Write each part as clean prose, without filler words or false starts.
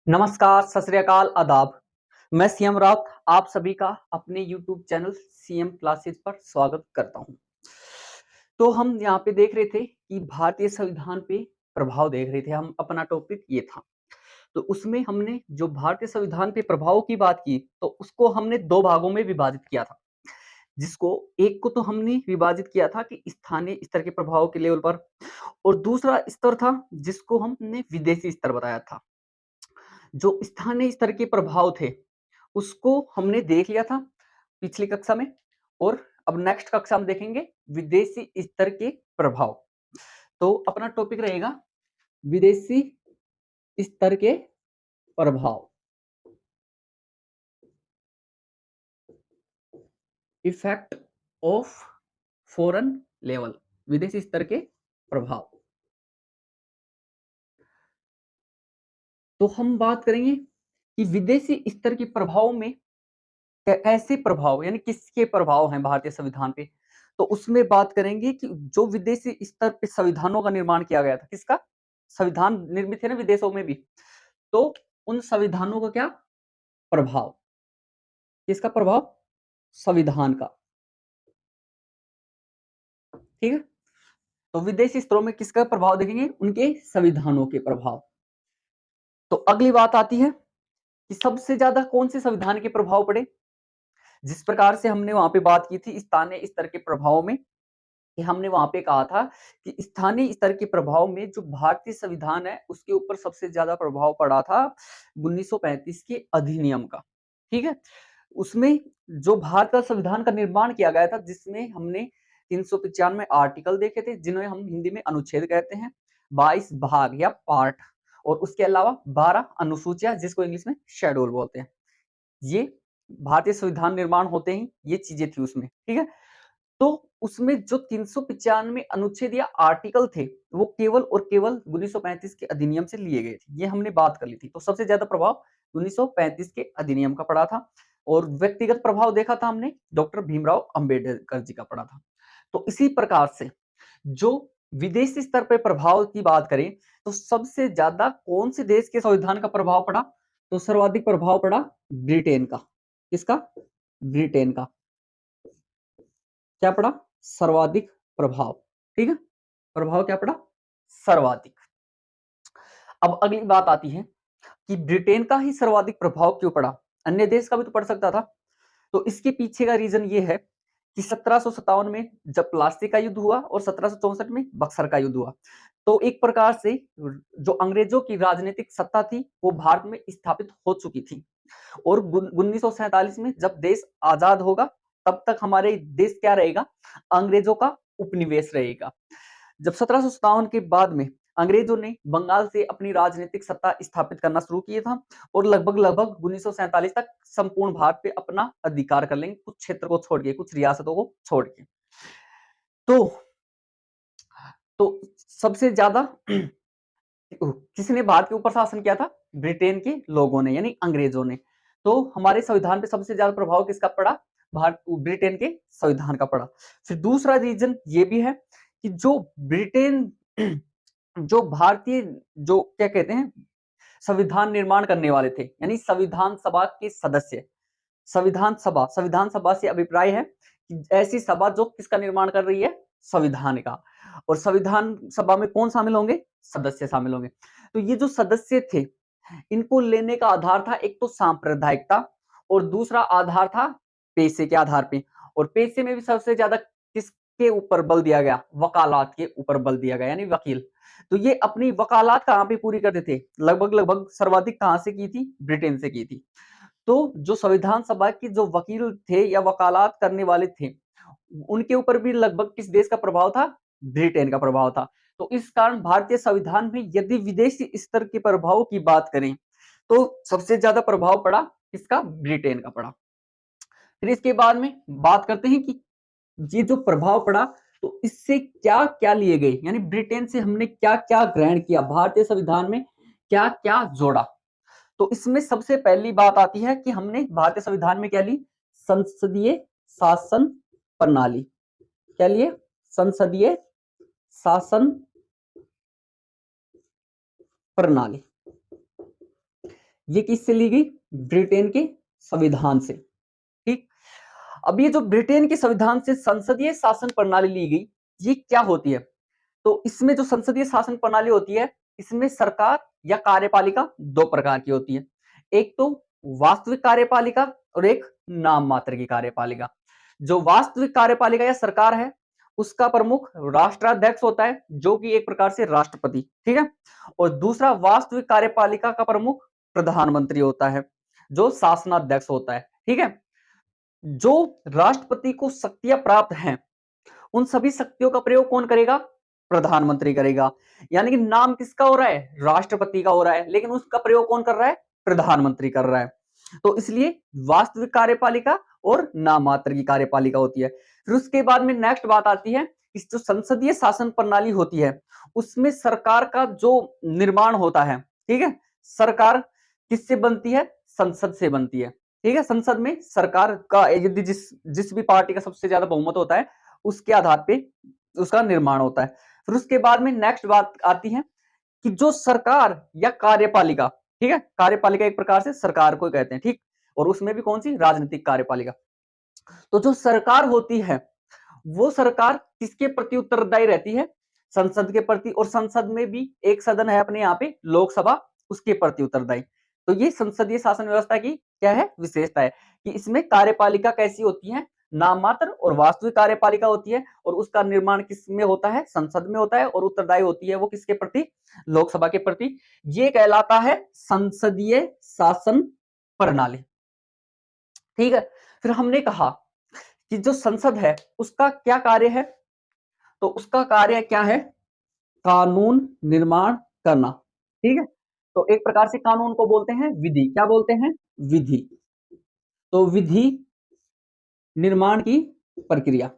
नमस्कार, सत श्री अकाल, आदाब। मैं सीएम राउत आप सभी का अपने यूट्यूब चैनल सीएम क्लासेस पर स्वागत करता हूं। तो हम यहाँ पे देख रहे थे कि भारतीय संविधान पे प्रभाव देख रहे थे। हम अपना टॉपिक ये था। तो उसमें हमने जो भारतीय संविधान पे प्रभाव की बात की, तो उसको हमने दो भागों में विभाजित किया था। जिसको एक को तो हमने विभाजित किया था कि स्थानीय स्तर के प्रभाव के लेवल पर, और दूसरा स्तर था जिसको हमने विदेशी स्तर बताया था। जो स्थानीय स्तर के प्रभाव थे, उसको हमने देख लिया था पिछली कक्षा में, और अब नेक्स्ट कक्षा में देखेंगे विदेशी स्तर के प्रभाव। तो अपना टॉपिक रहेगा विदेशी स्तर के प्रभाव, इफेक्ट ऑफ फॉरेन लेवल, विदेशी स्तर के प्रभाव। तो हम बात करेंगे कि विदेशी स्तर के प्रभाव में ऐसे प्रभाव यानी किसके प्रभाव हैं भारतीय संविधान पे। तो उसमें बात करेंगे कि जो विदेशी स्तर पे संविधानों का निर्माण किया गया था, किसका संविधान निर्मित है ना विदेशों में भी, तो उन संविधानों का क्या प्रभाव, किसका प्रभाव, संविधान का। ठीक है, तो विदेशी स्तरों में किसका प्रभाव देखेंगे, उनके संविधानों के प्रभाव। तो अगली बात आती है कि सबसे ज्यादा कौन से संविधान के प्रभाव पड़े। जिस प्रकार से हमने वहां पे बात की थी स्थानीय स्तर के प्रभाव में, कि हमने वहां पे कहा था कि स्थानीय स्तर के प्रभाव में जो भारतीय संविधान है उसके ऊपर सबसे ज्यादा प्रभाव पड़ा था 1935 के अधिनियम का। ठीक है, उसमें जो भारत का संविधान का निर्माण किया गया था, जिसमें हमने 395 आर्टिकल देखे थे, जिन्हें हम हिंदी में अनुच्छेद कहते हैं, 22 भाग या पार्ट, और उसके अलावा 12 अनुसूचियां, जिसको इंग्लिश में शेड्यूल बोलते हैं। ये भारतीय संविधान निर्माण होते ही ये चीजें थी उसमें। ठीक है, तो उसमें जो 395 अनुच्छेद या आर्टिकल थे, वो केवल और केवल 1935 के अधिनियम से लिए गए थे। ये हमने बात कर ली थी। तो सबसे ज्यादा प्रभाव 1935 के अधिनियम का पड़ा था, और व्यक्तिगत प्रभाव देखा था हमने डॉक्टर भीमराव अंबेडकर जी का पड़ा था। तो इसी प्रकार से जो विदेशी स्तर पर प्रभाव की बात करें, तो सबसे ज्यादा कौन से देश के संविधान का प्रभाव पड़ा, तो सर्वाधिक प्रभाव पड़ा ब्रिटेन का। किसका, ब्रिटेन का। क्या पड़ा, सर्वाधिक प्रभाव। ठीक है, प्रभाव क्या पड़ा, सर्वाधिक। अब अगली बात आती है कि ब्रिटेन का ही सर्वाधिक प्रभाव क्यों पड़ा, अन्य देश का भी तो पड़ सकता था। तो इसके पीछे का रीजन ये है कि 1757 में जब प्लासी का युद्ध हुआ और 1764 में बक्सर का युद्ध हुआ, तो एक प्रकार से जो अंग्रेजों की राजनीतिक सत्ता थी वो भारत में स्थापित हो चुकी थी। और 1947 में जब देश आजाद होगा, तब तक हमारे देश क्या रहेगा, अंग्रेजों का उपनिवेश रहेगा। जब 1757 के बाद में अंग्रेजों ने बंगाल से अपनी राजनीतिक सत्ता स्थापित करना शुरू किया था, और लगभग लगभग 1947 तक संपूर्ण भारत पे अपना अधिकार कर लेंगे, कुछ क्षेत्र को छोड़ के, कुछ रियासतों को छोड़ के। तो सबसे ज्यादा किसने भारत के ऊपर शासन किया था, ब्रिटेन के लोगों ने, यानी अंग्रेजों ने। तो हमारे संविधान पे सबसे ज्यादा प्रभाव किसका पड़ा, भारत ब्रिटेन के संविधान का पड़ा। फिर दूसरा रीजन ये भी है कि जो ब्रिटेन जो भारतीय जो क्या कहते हैं संविधान निर्माण करने वाले थे, यानी संविधान सभा के सदस्य, संविधान सभा से अभिप्राय है कि ऐसी सभा जो किसका निर्माण कर रही है, संविधान का। और संविधान सभा में कौन शामिल होंगे, सदस्य शामिल होंगे। तो ये जो सदस्य थे, इनको लेने का आधार था एक तो सांप्रदायिकता, और दूसरा आधार था पैसे के आधार पे। और पैसे में भी सबसे ज्यादा किसके ऊपर बल दिया गया, वकालत के ऊपर बल दिया गया, यानी वकील। तो ये अपनी वकालत कहां पे पूरी करते थे, लगभग लगभग सर्वाधिक कहां से की थी, ब्रिटेन से की थी। तो जो संविधान सभा के जो वकील थे या वकालत करने वाले थे, उनके ऊपर भी लगभग किस देश का प्रभाव था, ब्रिटेन का प्रभाव था। तो इस कारण भारतीय संविधान में यदि विदेशी स्तर के प्रभाव की बात करें, तो सबसे ज्यादा प्रभाव पड़ा किसका, ब्रिटेन का पड़ा। फिर इसके बाद में बात करते हैं कि ये जो प्रभाव पड़ा, तो इससे क्या क्या लिए गए, यानी ब्रिटेन से हमने क्या क्या ग्रहण किया, भारतीय संविधान में क्या क्या जोड़ा। तो इसमें सबसे पहली बात आती है कि हमने भारतीय संविधान में क्या ली, संसदीय शासन प्रणाली। क्या लिए, संसदीय शासन प्रणाली। ये किससे ली गई? ब्रिटेन के संविधान से। ठीक, अब ये जो ब्रिटेन के संविधान से संसदीय शासन प्रणाली ली गई, ये क्या होती है? तो इसमें जो संसदीय शासन प्रणाली होती है, इसमें सरकार या कार्यपालिका दो प्रकार की होती है। एक तो वास्तविक कार्यपालिका और एक नाम मात्र की कार्यपालिका। जो वास्तविक कार्यपालिका या सरकार है, उसका प्रमुख राष्ट्राध्यक्ष होता है, जो कि एक प्रकार से राष्ट्रपति, ठीक है। और दूसरा वास्तविक कार्यपालिका का प्रमुख प्रधानमंत्री होता है, जो शासनाध्यक्ष होता है, ठीक है। जो राष्ट्रपति को शक्तियां प्राप्त हैं, उन सभी शक्तियों का प्रयोग कौन करेगा? प्रधानमंत्री करेगा। यानी कि नाम किसका हो रहा है? राष्ट्रपति का हो रहा है, लेकिन उसका प्रयोग कौन कर रहा है? प्रधानमंत्री कर रहा है। तो इसलिए वास्तविक कार्यपालिका और नाम मात्र की कार्यपालिका होती है। फिर उसके बाद में नेक्स्ट बात आती है, इस जो संसदीय शासन प्रणाली होती है, उसमें सरकार का जो निर्माण होता है, ठीक है। सरकार किससे बनती है? संसद से बनती है, ठीक है। संसद में सरकार का यदि जिस भी पार्टी का सबसे ज्यादा बहुमत होता है, उसके आधार पे उसका निर्माण होता है। फिर उसके बाद में नेक्स्ट बात आती है कि जो सरकार या कार्यपालिका, ठीक है, कार्यपालिका एक प्रकार से सरकार को कहते हैं, ठीक। और उसमें भी कौन सी? राजनीतिक कार्यपालिका। तो जो सरकार होती है, वो सरकार किसके प्रति उत्तरदायी रहती है? संसद के प्रति। और संसद में भी एक सदन है अपने यहाँ पे, लोकसभा, उसके प्रति उत्तरदायी। तो ये संसदीय शासन व्यवस्था की क्या है? विशेषता है कि इसमें कार्यपालिका कैसी होती है? नाम मात्र और वास्तविक कार्यपालिका होती है, और उसका निर्माण किस में होता है? संसद में होता है। और उत्तरदायी होती है वो किसके प्रति? लोकसभा के प्रति। ये कहलाता है संसदीय शासन प्रणाली, ठीक है। फिर हमने कहा कि जो संसद है, उसका क्या कार्य है? तो उसका कार्य क्या है? कानून निर्माण करना, ठीक है। तो एक प्रकार से कानून को बोलते हैं विधि। क्या बोलते हैं? विधि। तो विधि निर्माण की प्रक्रिया।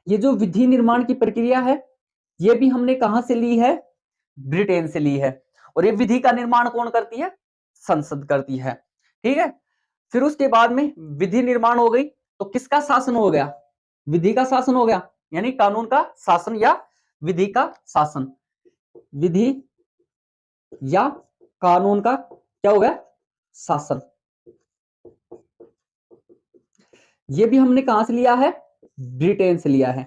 ये जो विधि निर्माण की प्रक्रिया है, ये भी हमने कहां से ली है? ब्रिटेन से ली है। और ये विधि का निर्माण कौन करती है? संसद करती है, ठीक है। फिर उसके बाद में विधि निर्माण हो गई, तो किसका शासन हो गया? विधि का शासन हो गया, यानी कानून का शासन या विधि का शासन। विधि या कानून का क्या हो गया? शासन। ये भी हमने कहां से लिया है? ब्रिटेन से लिया है।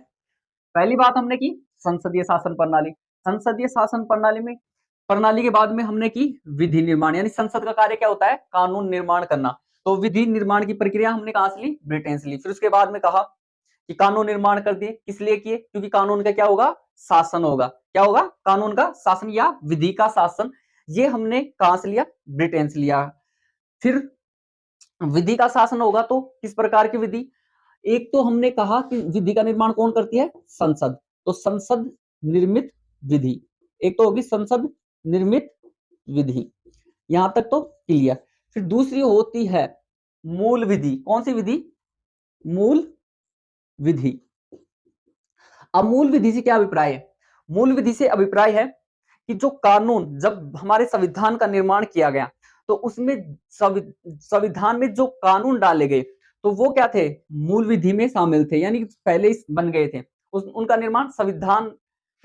पहली बात हमने की संसदीय शासन प्रणाली। संसदीय शासन प्रणाली के बाद में हमने की विधि निर्माण, यानी संसद का कार्य क्या होता है? कानून निर्माण करना। तो विधि निर्माण की प्रक्रिया हमने कहां से ली? ब्रिटेन से ली। फिर उसके बाद में कहा कि कानून निर्माण कर दिए, किस लिए किए? क्योंकि कानून का क्या होगा? शासन होगा। क्या होगा? कानून का शासन या विधि का शासन। ये हमने कहां से लिया? ब्रिटेन से लिया। फिर विधि का शासन होगा तो किस प्रकार की विधि? एक तो हमने कहा कि विधि का निर्माण कौन करती है? संसद। तो संसद निर्मित विधि। एक तो होगी संसद निर्मित विधि, यहां तक तो क्लियर। फिर दूसरी होती है मूल विधि। कौन सी विधि? मूल विधि। अब मूल विधि से क्या अभिप्राय है? मूल विधि से अभिप्राय है कि जो कानून, जब हमारे संविधान का निर्माण किया गया, तो उसमें संविधान में जो कानून डाले गए, तो वो क्या थे? मूल विधि में शामिल थे, यानी पहले ही बन गए थे। उनका निर्माण संविधान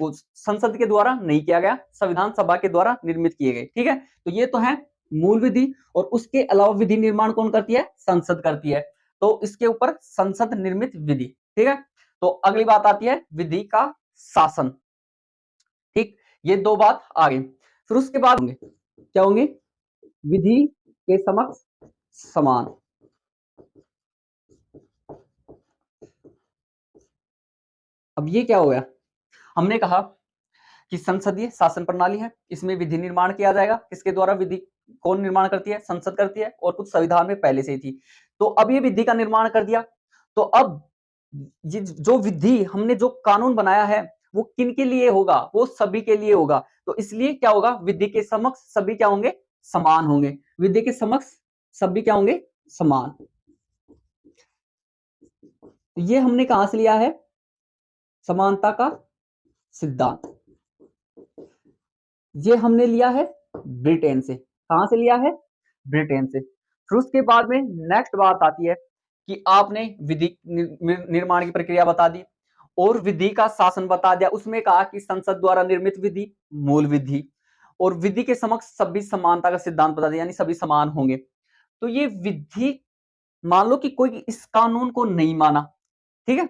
संसद के द्वारा नहीं किया गया, संविधान सभा के द्वारा निर्मित किए गए, ठीक है। तो ये तो है मूल विधि। और उसके अलावा विधि निर्माण कौन करती है? संसद करती है। तो इसके ऊपर संसद निर्मित विधि, ठीक है। तो अगली बात आती है विधि का शासन, ठीक। ये दो बात आ गई। फिर उसके बाद होंगे क्या? होंगे विधि के समक्ष समान। अब ये क्या हो गया? हमने कहा कि संसदीय शासन प्रणाली है, इसमें विधि निर्माण किया जाएगा। किसके द्वारा? विधि कौन निर्माण करती है? संसद करती है। और कुछ संविधान में पहले से ही थी। तो अब ये विधि का निर्माण कर दिया, तो अब ये जो विधि, हमने जो कानून बनाया है, वो किन के लिए होगा? वो सभी के लिए होगा। तो इसलिए क्या होगा? विधि के समक्ष सभी क्या होंगे? समान होंगे। विधि के समक्ष सभी क्या होंगे? समान। ये हमने कहां से लिया है? समानता का सिद्धांत। ये हमने लिया है ब्रिटेन से। कहां से लिया है? ब्रिटेन से। फिर उसके बाद में नेक्स्ट बात आती है कि आपने विधि निर्माण की प्रक्रिया बता दी, और विधि का शासन बता दिया। उसमें कहा कि संसद द्वारा निर्मित विधि मूल विधि, और विधि के समक्ष सभी समानता का सिद्धांत बता दिया, यानी सभी समान होंगे। तो ये विधि, मान लो कि कोई इस कानून को नहीं माना, ठीक है,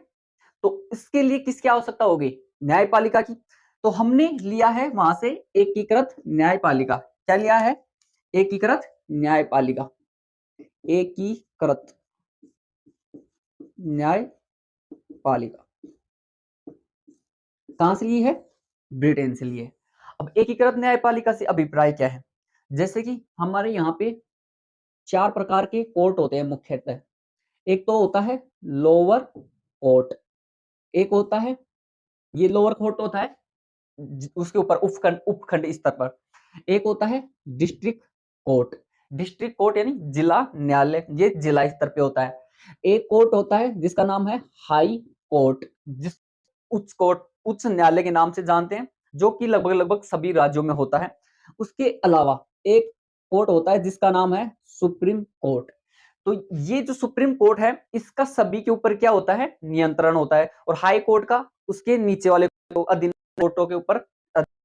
तो इसके लिए किसकी आवश्यकता होगी? न्यायपालिका की। तो हमने लिया है वहां से एकीकृत न्यायपालिका। क्या लिया है? एकीकृत न्यायपालिका। एकीकृत न्यायपालिका कहां से ली है? ब्रिटेन से ली है। अब एकीकृत न्यायपालिका से अभिप्राय क्या है? जैसे कि हमारे यहाँ पे 4 प्रकार के कोर्ट होते हैं मुख्यतः। एक तो होता है लोअर कोर्ट, एक होता है, ये लोअर कोर्ट होता है उसके ऊपर उपखंड उपखंड स्तर पर। एक होता है डिस्ट्रिक्ट कोर्ट, डिस्ट्रिक्ट कोर्ट यानी जिला न्यायालय, ये जिला स्तर पे होता है। एक कोर्ट होता है जिसका नाम है हाई कोर्ट, जिस उच्च न्यायालय के नाम से जानते हैं, जो कि लगभग लगभग सभी राज्यों में होता है। उसके अलावा एक कोर्ट होता है जिसका नाम है सुप्रीम कोर्ट। तो ये जो सुप्रीम कोर्ट है, इसका सभी के ऊपर क्या होता है? नियंत्रण होता है। और हाई कोर्ट का उसके नीचे वाले अधीन कोर्टों के ऊपर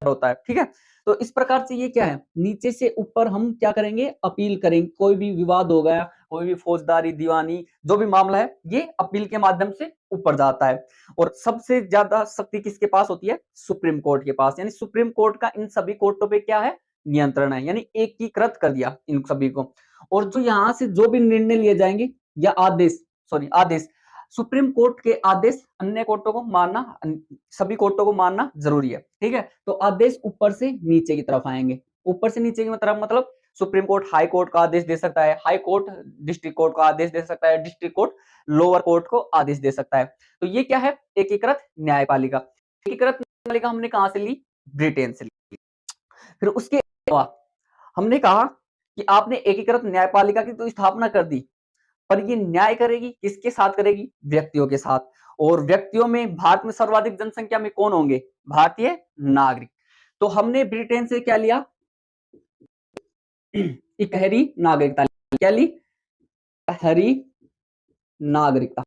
होता है, ठीक है। तो इस प्रकार से ये क्या है, नीचे से ऊपर हम क्या करेंगे? अपील करेंगे। कोई भी विवाद हो गया, कोई भी फौजदारी, दीवानी, जो भी मामला है, ये अपील के माध्यम से ऊपर जाता है। और सबसे ज्यादा शक्ति किसके पास होती है? सुप्रीम कोर्ट के पास। यानी सुप्रीम कोर्ट का इन सभी कोर्टों पे क्या है? नियंत्रण है, यानी एकीकृत कर दिया इन सभी को। और जो यहां से जो भी निर्णय लिए जाएंगे या आदेश, सुप्रीम कोर्ट के आदेश अन्य कोर्टों को मानना, सभी कोर्टों को मानना जरूरी है, ठीक है। तो आदेश ऊपर से नीचे की तरफ आएंगे। ऊपर से नीचे की तरफ मतलब सुप्रीम कोर्ट हाई कोर्ट का आदेश दे सकता है, हाई कोर्ट डिस्ट्रिक्ट कोर्ट का आदेश दे सकता है, डिस्ट्रिक्ट कोर्ट लोअर कोर्ट को आदेश दे सकता है। तो ये क्या है? एकीकृत न्यायपालिका। एकीकृत न्यायपालिका हमने कहां से ली? ब्रिटेन से ली। फिर उसके अलावा हमने कहा कि आपने एकीकृत न्यायपालिका की तो स्थापना कर दी, पर ये न्याय करेगी किसके साथ करेगी? व्यक्तियों के साथ। और व्यक्तियों में भारत में सर्वाधिक जनसंख्या में कौन होंगे? भारतीय नागरिक। तो हमने ब्रिटेन से क्या लिया? इकहरी नागरिकता। क्या ली? इकहरी नागरिकता।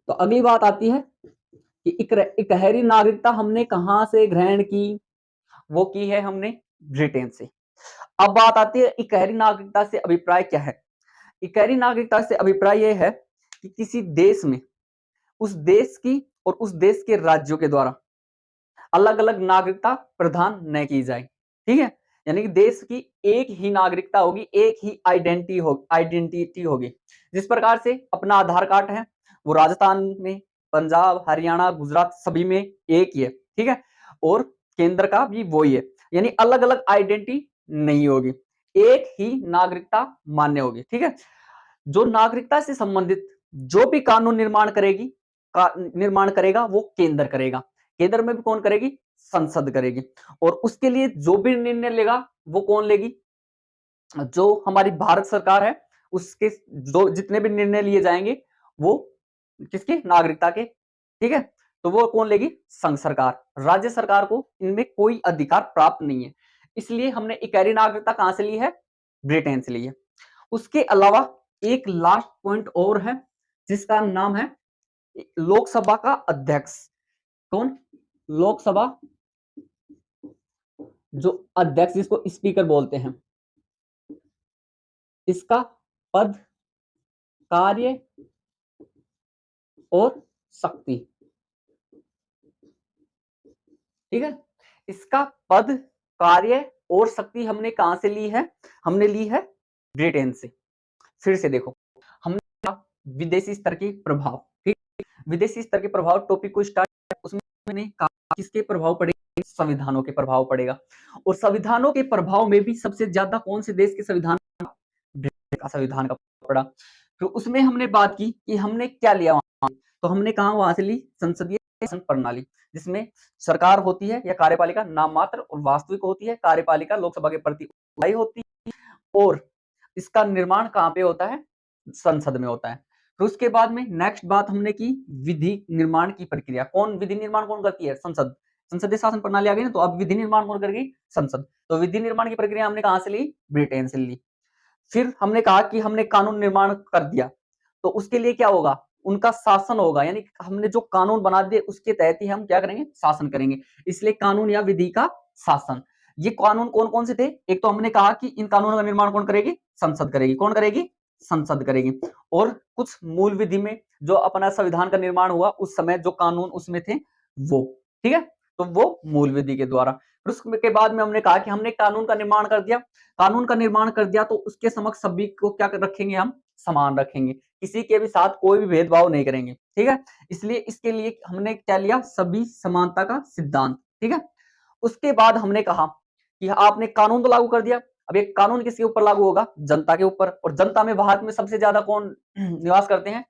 तो अगली बात आती है कि इकहरी नागरिकता हमने कहां से ग्रहण की? वो की है हमने ब्रिटेन से। अब बात आती है इकहरी नागरिकता से अभिप्राय क्या है? इकहरी नागरिकता से अभिप्राय यह है कि किसी देश में उस देश की और उस देश के राज्यों के द्वारा अलग अलग नागरिकता प्रदान न की जाए, ठीक है। यानी कि देश की एक ही नागरिकता होगी, एक ही आइडेंटिटी होगी। जिस प्रकार से अपना आधार कार्ड है, वो राजस्थान में, पंजाब, हरियाणा, गुजरात सभी में एक ही है, ठीक है। और केंद्र का भी वही है, यानी अलग अलग आइडेंटिटी नहीं होगी, एक ही नागरिकता मान्य होगी, ठीक है। जो नागरिकता से संबंधित जो भी कानून निर्माण करेगा वो केंद्र करेगा। केंद्र में भी कौन करेगी? संसद करेगी। और उसके लिए जो भी निर्णय लेगा वो कौन लेगी? जो हमारी भारत सरकार है, उसके जो जितने भी निर्णय लिए जाएंगे वो किसके? नागरिकता के, ठीक है। तो वो कौन लेगी? संघ सरकार। राज्य सरकार को इनमें कोई अधिकार प्राप्त नहीं है। इसलिए हमने इकहरी नागरिकता कहां से ली है? ब्रिटेन से ली है। उसके अलावा एक लास्ट पॉइंट और है जिसका नाम है लोकसभा का अध्यक्ष। कौन? लोकसभा जो अध्यक्ष, जिसको स्पीकर बोलते हैं, इसका पद, कार्य और शक्ति, ठीक है। इसका पद, कार्य और शक्ति हमने कहां से ली है? हमने ली है ब्रिटेन से। फिर से देखो, हमने विदेशी स्तर के प्रभाव, ठीक, विदेशी स्तर के प्रभाव टॉपिक को स्टार्ट, उसमें मैंने कहा किसके प्रभाव पड़ेगा? संविधानों के प्रभाव पड़ेगा। और संविधानों के प्रभाव में भी सबसे ज्यादा कौन से देश के संविधान? ब्रिटेन का संविधान का पड़ा। तो उसमें हमने बात की कि हमने क्या लिया वहां, तो हमने कहा वहां से ली संसदीय शासन प्रणाली, जिसमें सरकार होती है या कार्यपालिका नाम मात्र और वास्तविक होती है। कार्यपालिका लोकसभा के प्रति उत्तरदायी होती है और इसका निर्माण कहां पे होता है? संसद में होता है। फिर उसके बाद में नेक्स्ट बात हमने की विधि निर्माण की प्रक्रिया। कौन विधि निर्माण कौन करती है? संसद। संसदीय शासन प्रणाली आ गई ना, तो अब विधि निर्माण कौन करेगी? संसद। तो विधि निर्माण की प्रक्रिया हमने कहां से ली? ब्रिटेन से ली। फिर हमने कहा कि हमने कानून निर्माण कर दिया, तो उसके लिए क्या होगा? उनका शासन होगा, यानी हमने जो कानून बना दिए उसके तहत ही हम क्या करेंगे, शासन करेंगे। इसलिए कानून या विधि का शासन। ये कानून कौन कौन से थे? एक तो हमने कहा कि इन कानूनों का निर्माण कौन करेगी? संसद करेगी। कौन करेगी? संसद करेगी। और कुछ मूल विधि में जो अपना संविधान का निर्माण हुआ उस समय जो कानून उसमें थे वो, ठीक है, तो वो मूल विधि के द्वारा। फिर उसके बाद में हमने कहा कि हमने कानून का निर्माण कर दिया, कानून का निर्माण कर दिया तो उसके समक्ष सभी को क्या रखेंगे, हम समान रखेंगे, किसी के भी साथ कोई भी भेदभाव नहीं करेंगे, ठीक है। इसलिए इसके लिए हमने क्या लिया, सभी समानता का सिद्धांत, ठीक है। उसके बाद हमने कहा कि आपने कानून तो लागू कर दिया, अब ये कानून किसके ऊपर लागू होगा? जनता के ऊपर। और जनता में भारत में सबसे ज्यादा कौन निवास करते हैं?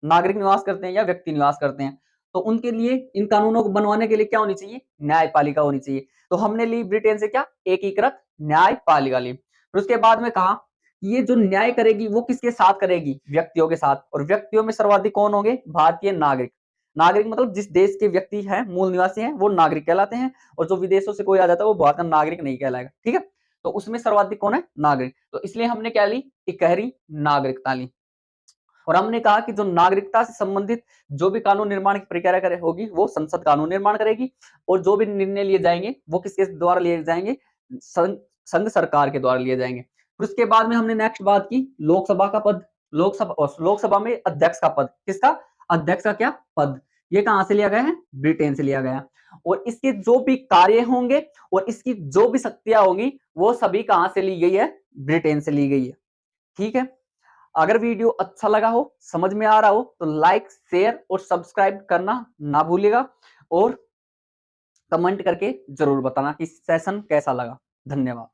नागरिक निवास करते हैं या व्यक्ति निवास करते हैं। तो उनके लिए इन कानूनों को बनवाने के लिए क्या होनी चाहिए? न्यायपालिका होनी चाहिए। तो हमने ली ब्रिटेन से क्या? एकीकृत न्यायपालिका ली। फिर उसके बाद में कहा ये जो न्याय करेगी वो किसके साथ करेगी? व्यक्तियों के साथ। और व्यक्तियों में सर्वाधिक कौन होंगे? भारतीय नागरिक। नागरिक मतलब जिस देश के व्यक्ति हैं, मूल निवासी हैं, वो नागरिक कहलाते हैं। और जो विदेशों से कोई आ जाता है वो भारत का नागरिक नहीं कहलाएगा, ठीक है। तो उसमें सर्वाधिक कौन है? नागरिक। तो इसलिए हमने क्या ली? इकहरी नागरिकता ली। और हमने कहा कि जो नागरिकता से संबंधित जो भी कानून निर्माण की प्रक्रिया होगी वो संसद कानून निर्माण करेगी। और जो भी निर्णय लिए जाएंगे वो किसके द्वारा लिए जाएंगे? संघ सरकार के द्वारा लिए जाएंगे। फिर उसके बाद में हमने नेक्स्ट बात की लोकसभा का पद। लोकसभा में अध्यक्ष का पद। किसका? अध्यक्ष का क्या पद? ये कहां से लिया गया है? ब्रिटेन से लिया गया। और इसके जो भी कार्य होंगे और इसकी जो भी शक्तियां होंगी वो सभी कहां से ली गई है? ब्रिटेन से ली गई है, ठीक है। अगर वीडियो अच्छा लगा हो, समझ में आ रहा हो तो लाइक, शेयर और सब्सक्राइब करना ना भूलिएगा। और कमेंट करके जरूर बताना कि सेशन कैसा लगा। धन्यवाद।